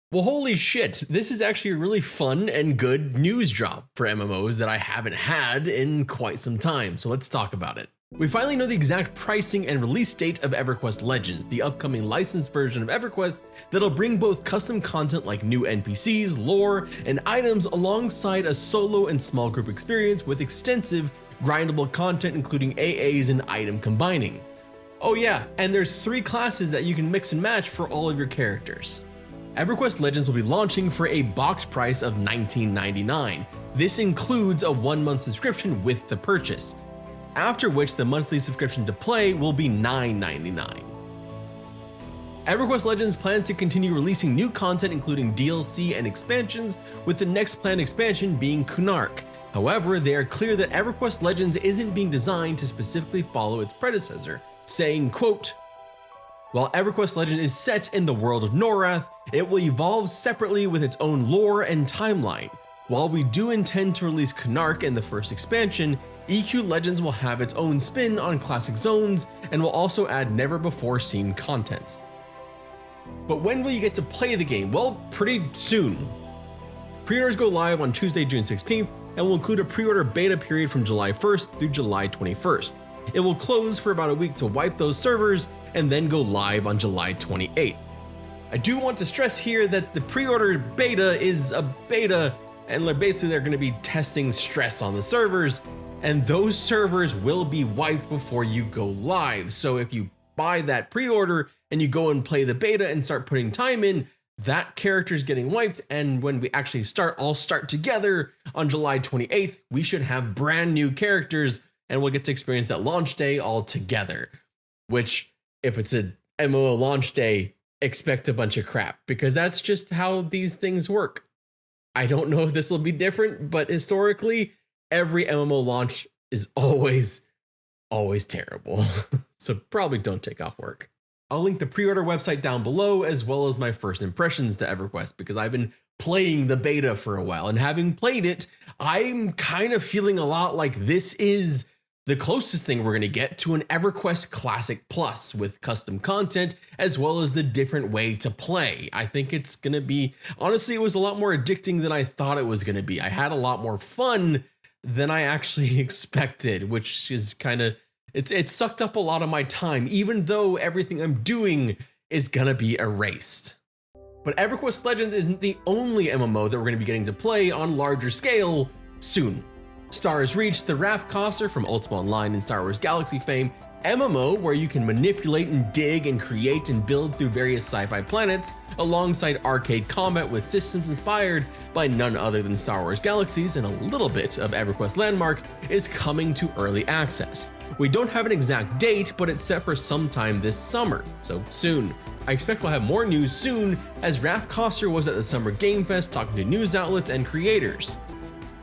Well, holy shit, this is actually a really fun and good news drop for MMOs that I haven't had in quite some time, so let's talk about it. We finally know the exact pricing and release date of Everquest Legends, the upcoming licensed version of Everquest that'll bring both custom content like new NPCs, lore, and items alongside a solo and small group experience with extensive grindable content including AAs and item combining. Oh yeah, and there's 3 classes that you can mix and match for all of your characters. Everquest Legends will be launching for a box price of $19.99. This includes a 1-month subscription with the purchase, after which the monthly subscription to play will be $9.99. Everquest Legends plans to continue releasing new content including DLC and expansions, with the next planned expansion being Kunark. However, they are clear that Everquest Legends isn't being designed to specifically follow its predecessor, saying, quote, "While Everquest Legend is set in the world of Norath, it will evolve separately with its own lore and timeline. While we do intend to release Kunark in the first expansion, EQ Legends will have its own spin on classic zones and will also add never-before-seen content." But when will you get to play the game? Well, pretty soon. Pre-orders go live on Tuesday, June 16th, and will include a pre-order beta period from July 1st through July 21st. It will close for about a week to wipe those servers and then go live on July 28th. I do want to stress here that the pre-order beta is a beta, and basically they're going to be testing stress on the servers, and those servers will be wiped before you go live. So if you buy that pre-order and you go and play the beta and start putting time in, that character is getting wiped, and when we actually all start together on July 28th, we should have brand new characters, and we'll get to experience that launch day all together. Which, if it's a MMO launch day, expect a bunch of crap, because that's just how these things work. I don't know if this will be different, but historically, every MMO launch is always terrible. So probably don't take off work. I'll link the pre-order website down below, as well as my first impressions to Everquest, because I've been playing the beta for a while, and having played it, I'm kind of feeling a lot like this is the closest thing we're going to get to an Everquest Classic Plus with custom content, as well as the different way to play. I think it's going to be, honestly, it was a lot more addicting than I thought it was going to be. I had a lot more fun than I actually expected, which is kind of, it sucked up a lot of my time, even though everything I'm doing is going to be erased. But Everquest Legends isn't the only MMO that we're going to be getting to play on larger scale soon. Stars Reach, the Raph Cosser from Ultima Online and Star Wars Galaxy fame, MMO where you can manipulate and dig and create and build through various sci-fi planets, alongside arcade combat with systems inspired by none other than Star Wars Galaxies and a little bit of Everquest Landmark, is coming to early access. We don't have an exact date, but it's set for sometime this summer, so soon. I expect we'll have more news soon, as Raph Cosser was at the Summer Game Fest talking to news outlets and creators.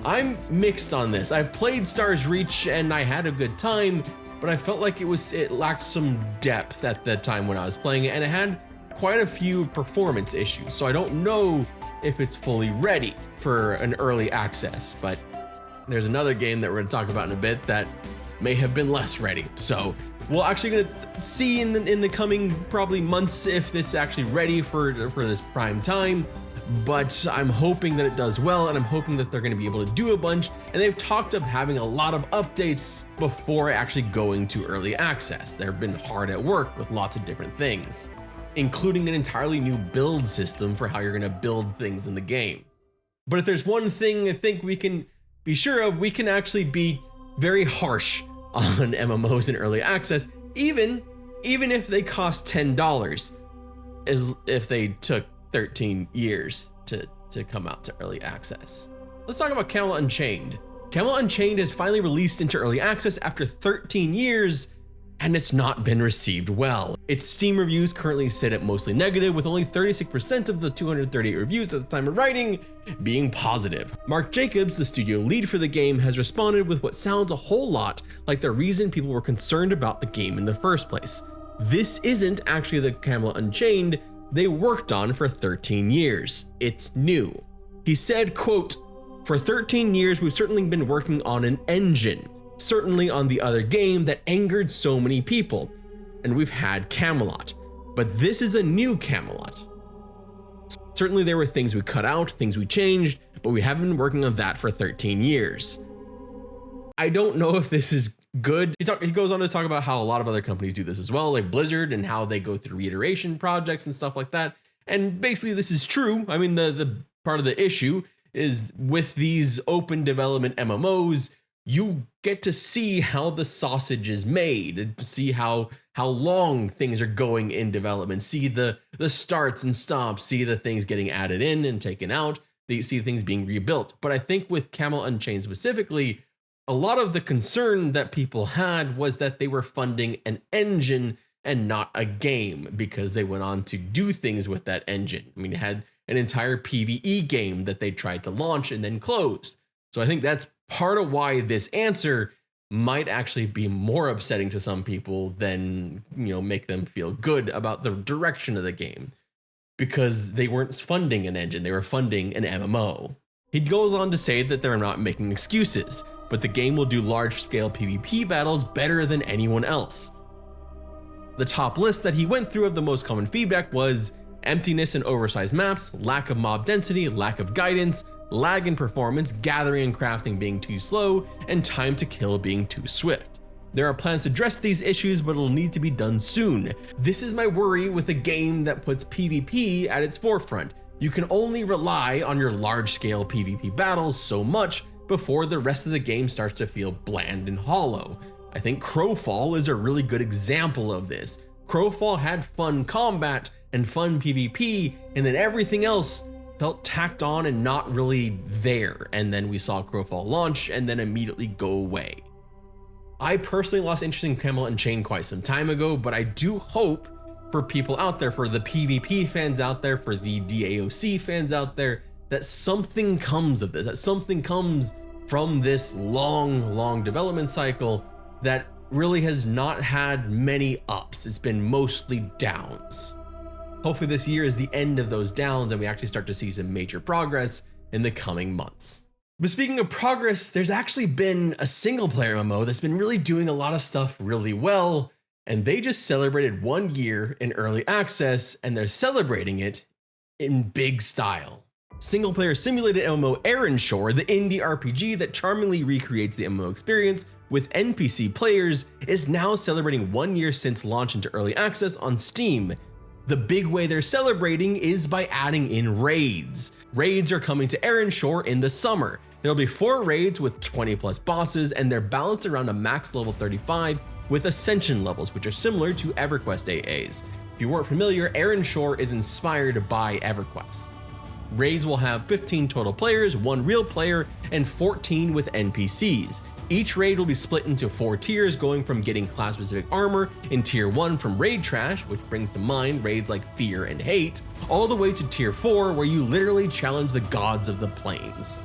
I'm mixed on this. I've played Stars Reach and I had a good time, but I felt like it lacked some depth at the time when I was playing it, and it had quite a few performance issues, so I don't know if it's fully ready for an early access. But there's another game that we're going to talk about in a bit that may have been less ready. So we're actually going to see in the coming probably months if this is actually ready for this prime time. But I'm hoping that it does well, and I'm hoping that they're going to be able to do a bunch, and they've talked of having a lot of updates before actually going to early access. They've been hard at work with lots of different things, including an entirely new build system for how you're going to build things in the game. But if there's one thing I think we can be sure of, we can actually be very harsh on MMOs in early access, even if they cost $10, as if they took 13 years to come out to early access. Let's talk about Camelot Unchained. Camelot Unchained has finally released into early access after 13 years, and it's not been received well. Its Steam reviews currently sit at mostly negative, with only 36% of the 238 reviews at the time of writing being positive. Mark Jacobs, the studio lead for the game, has responded with what sounds a whole lot like the reason people were concerned about the game in the first place. This isn't actually the Camelot Unchained they worked on for 13 years. It's new. He said, quote, "For 13 years, we've certainly been working on an engine, certainly on the other game that angered so many people, and we've had Camelot, but this is a new Camelot." Certainly there were things we cut out, things we changed, but we haven't been working on that for 13 years. I don't know if this is good. He goes on to talk about how a lot of other companies do this as well, like Blizzard, and how they go through reiteration projects and stuff like that. And basically this is true. I mean, the part of the issue is with these open development MMOs, you get to see how the sausage is made, see how long things are going in development, see the starts and stops, see the things getting added in and taken out, see things being rebuilt. But I think with Camelot Unchained specifically, a lot of the concern that people had was that they were funding an engine and not a game, because they went on to do things with that engine. I mean, it had an entire PvE game that they tried to launch and then closed. So I think that's part of why this answer might actually be more upsetting to some people than, make them feel good about the direction of the game, because they weren't funding an engine, they were funding an MMO. He goes on to say that they're not making excuses, but the game will do large-scale PvP battles better than anyone else. The top list that he went through of the most common feedback was emptiness and oversized maps, lack of mob density, lack of guidance, lag in performance, gathering and crafting being too slow, and time to kill being too swift. There are plans to address these issues, but it'll need to be done soon. This is my worry with a game that puts PvP at its forefront. You can only rely on your large-scale PvP battles so much before the rest of the game starts to feel bland and hollow. I think Crowfall is a really good example of this. Crowfall had fun combat and fun PvP, and then everything else felt tacked on and not really there. And then we saw Crowfall launch and then immediately go away. I personally lost interest in Camelot Unchained quite some time ago, but I do hope for people out there, for the PvP fans out there, for the DAOC fans out there, that something comes of this, that something comes from this long development cycle that really has not had many ups. It's been mostly downs. Hopefully this year is the end of those downs and we actually start to see some major progress in the coming months. But speaking of progress, there's actually been a single player MMO that's been really doing a lot of stuff really well, and they just celebrated 1 year in early access, and they're celebrating it in big style. Single player simulated MMO Erenshor, the indie RPG that charmingly recreates the MMO experience with NPC players, is now celebrating 1 year since launch into early access on Steam. The big way they're celebrating is by adding in raids. Raids are coming to Erenshor in the summer. There'll be 4 raids with 20 plus bosses, and they're balanced around a max level 35 with ascension levels, which are similar to Everquest AAs. If you weren't familiar, Erenshor is inspired by Everquest. Raids will have 15 total players, 1 real player, and 14 with NPCs. Each raid will be split into 4 tiers, going from getting class-specific armor in Tier 1 from Raid Trash, which brings to mind raids like Fear and Hate, all the way to Tier 4, where you literally challenge the gods of the plains.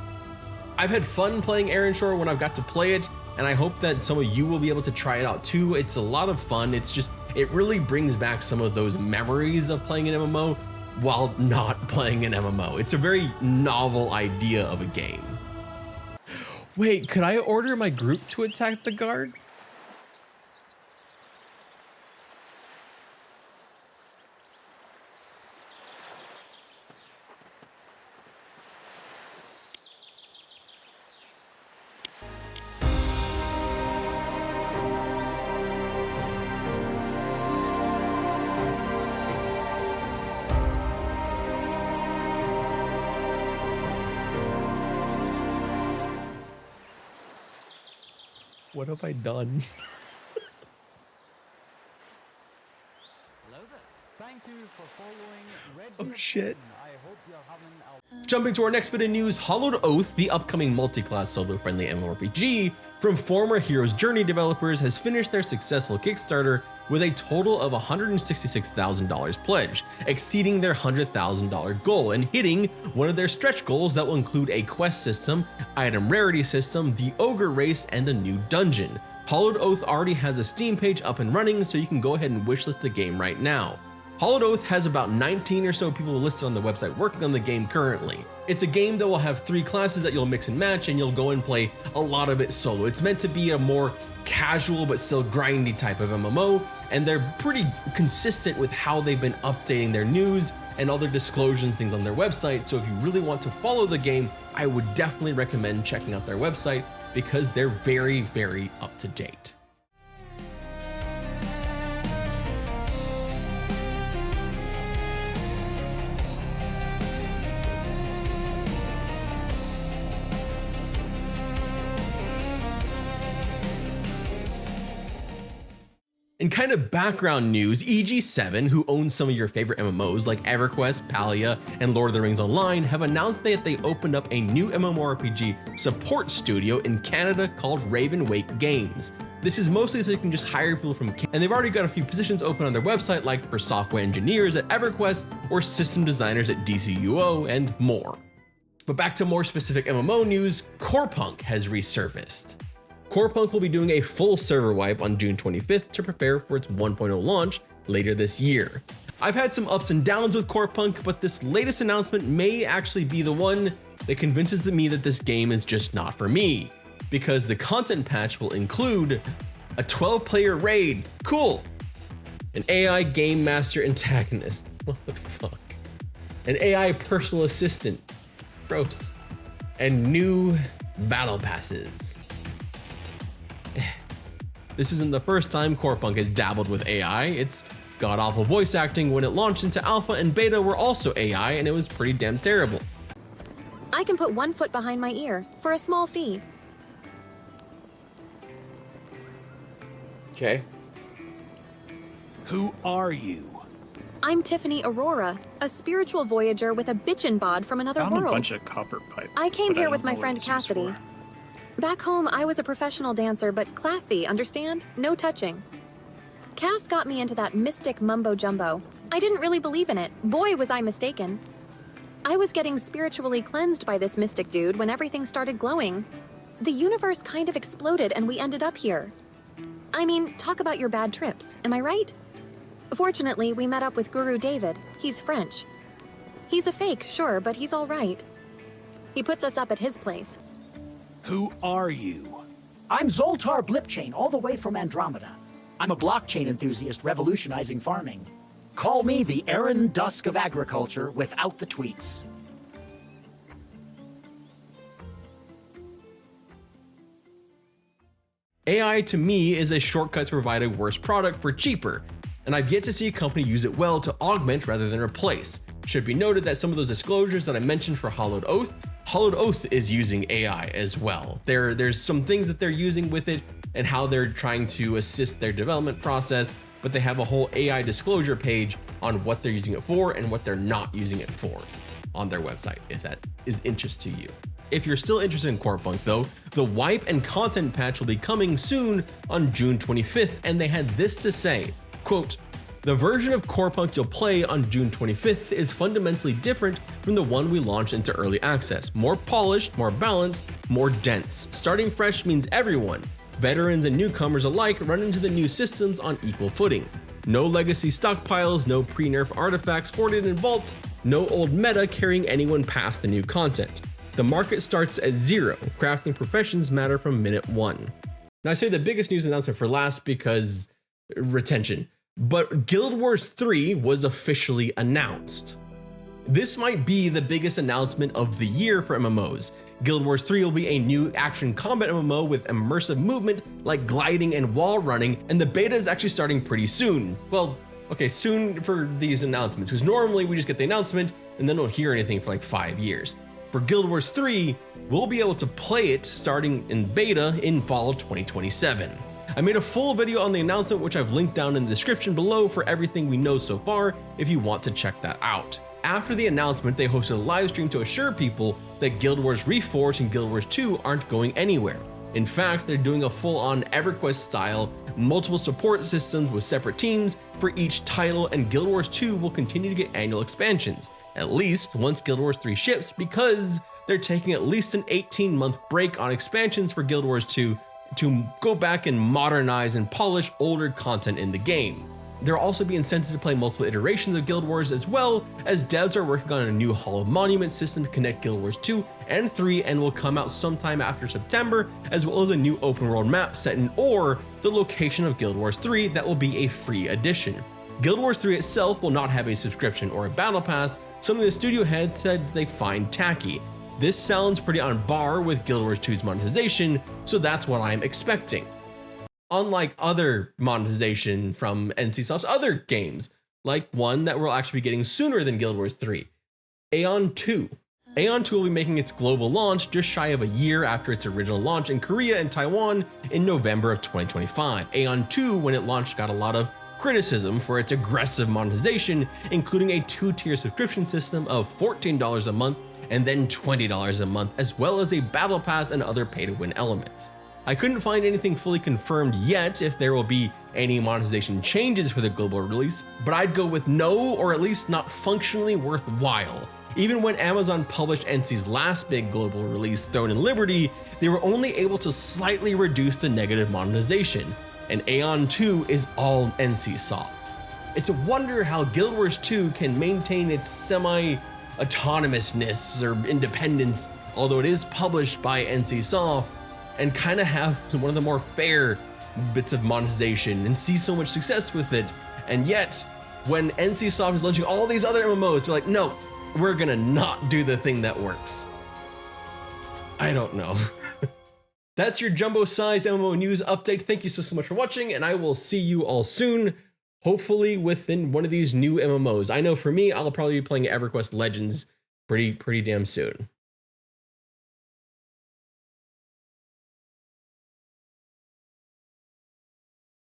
I've had fun playing Erenshor when I've got to play it, and I hope that some of you will be able to try it out too. It's a lot of fun. It really brings back some of those memories of playing an MMO while not playing an MMO. It's a very novel idea of a game. Wait, could I order my group to attack the guard? What have I done? Hello there. Thank you for following Red Oh shit. I hope you're having Jumping to our next bit of news, Hollowed Oath, the upcoming multi-class solo-friendly MMORPG from former Hero's Journey developers, has finished their successful Kickstarter with a total of $166,000 pledged, exceeding their $100,000 goal and hitting one of their stretch goals that will include a quest system, item rarity system, the ogre race, and a new dungeon. Hollowed Oath already has a Steam page up and running, so you can go ahead and wishlist the game right now. Hollowed Oath has about 19 or so people listed on the website working on the game currently. It's a game that will have 3 classes that you'll mix and match, and you'll go and play a lot of it solo. It's meant to be a more casual but still grindy type of MMO, and they're pretty consistent with how they've been updating their news and all their disclosures and things on their website. So if you really want to follow the game, I would definitely recommend checking out their website because they're very, very up to date. In kind of background news, EG7, who owns some of your favorite MMOs like Everquest, Palia, and Lord of the Rings Online, have announced that they opened up a new MMORPG support studio in Canada called Ravenwake Games. This is mostly so you can just hire people from Canada, and they've already got a few positions open on their website, like for software engineers at Everquest or system designers at DCUO and more. But back to more specific MMO news, Corepunk has resurfaced. Corepunk will be doing a full server wipe on June 25th to prepare for its 1.0 launch later this year. I've had some ups and downs with Corepunk, but this latest announcement may actually be the one that convinces me that this game is just not for me, because the content patch will include a 12-player raid, cool, an AI game master antagonist, what the fuck, an AI personal assistant, gross, and new battle passes. This isn't the first time Corepunk has dabbled with AI. Its god-awful voice acting when it launched into alpha and beta were also AI, and it was pretty damn terrible. I can put 1 foot behind my ear for a small fee. Okay. Who are you? I'm Tiffany Aurora, a spiritual voyager with a bitchin' bod from another Found a world. bunch of copper pipe. I came but here don't with my know what friend it's used Cassidy. for. Back home, I was a professional dancer, but classy, understand? No touching. Cass got me into that mystic mumbo-jumbo. I didn't really believe in it. Boy, was I mistaken. I was getting spiritually cleansed by this mystic dude when everything started glowing. The universe kind of exploded and we ended up here. I mean, talk about your bad trips, am I right? Fortunately, we met up with Guru David. He's French. He's a fake, sure, but he's all right. He puts us up at his place. Who are you? I'm Zoltar Blipchain, all the way from Andromeda. I'm a blockchain enthusiast revolutionizing farming. Call me the Aaron Dusk of agriculture without the tweets. AI to me is a shortcut to provide a worse product for cheaper, and I've yet to see a company use it well to augment rather than replace. Should be noted that some of those disclosures that I mentioned for Hollowed Oath is using AI as well. There's some things that they're using with it and how they're trying to assist their development process, but they have a whole AI disclosure page on what they're using it for and what they're not using it for on their website, if that is interest to you. If you're still interested in Corepunk though, the wipe and content patch will be coming soon on June 25th, and they had this to say, quote, "The version of Corepunk you'll play on June 25th is fundamentally different from the one we launched into early access. More polished, more balanced, more dense. Starting fresh means everyone, veterans and newcomers alike, run into the new systems on equal footing. No legacy stockpiles, no pre-nerf artifacts hoarded in vaults, no old meta carrying anyone past the new content. The market starts at 0. Crafting professions matter from minute 1. Now I say the biggest news announcement for last because retention, but Guild Wars 3 was officially announced. This might be the biggest announcement of the year for MMOs. Guild Wars 3 will be a new action combat MMO with immersive movement like gliding and wall running, and the beta is actually starting pretty soon. Well, okay, soon for these announcements, because normally we just get the announcement and then don't hear anything for like 5 years. For Guild Wars 3, we'll be able to play it starting in beta in fall 2027. I made a full video on the announcement, which I've linked down in the description below for everything we know so far if you want to check that out. After the announcement, they hosted a live stream to assure people that Guild Wars Reforged and Guild Wars 2 aren't going anywhere. In fact, they're doing a full-on Everquest style, multiple support systems with separate teams for each title, and Guild Wars 2 will continue to get annual expansions, at least once Guild Wars 3 ships, because they're taking at least an 18-month break on expansions for Guild Wars 2 to go back and modernize and polish older content in the game. There'll also be incentive to play multiple iterations of Guild Wars, as well as devs are working on a new Hall of Monument system to connect Guild Wars 2 and 3 and will come out sometime after September, as well as a new open world map set in Ore, the location of Guild Wars 3 that will be a free addition. Guild Wars 3 itself will not have a subscription or a battle pass, something the studio head said they find tacky. This sounds pretty on par with Guild Wars 2's monetization, so that's what I'm expecting. Unlike other monetization from NCSoft's other games, like one that we'll actually be getting sooner than Guild Wars 3, Aion 2. Aion 2 will be making its global launch just shy of a year after its original launch in Korea and Taiwan in November of 2025. Aion 2, when it launched, got a lot of criticism for its aggressive monetization, including a 2-tier subscription system of $14 a month and then $20 a month, as well as a battle pass and other pay-to-win elements. I couldn't find anything fully confirmed yet if there will be any monetization changes for the global release, but I'd go with no, or at least not functionally worthwhile. Even when Amazon published NC's last big global release, Throne and Liberty, they were only able to slightly reduce the negative monetization, and Aion 2 is all NCSoft. It's a wonder how Guild Wars 2 can maintain its semi-autonomousness or independence, although it is published by NCSoft, and kind of have one of the more fair bits of monetization and see so much success with it. And yet, when NCSoft is launching all these other MMOs, they're like, no, we're gonna not do the thing that works. I don't know. That's your jumbo-sized MMO news update. Thank you so much for watching, and I will see you all soon, hopefully within one of these new MMOs. I know for me, I'll probably be playing EverQuest Legends pretty damn soon.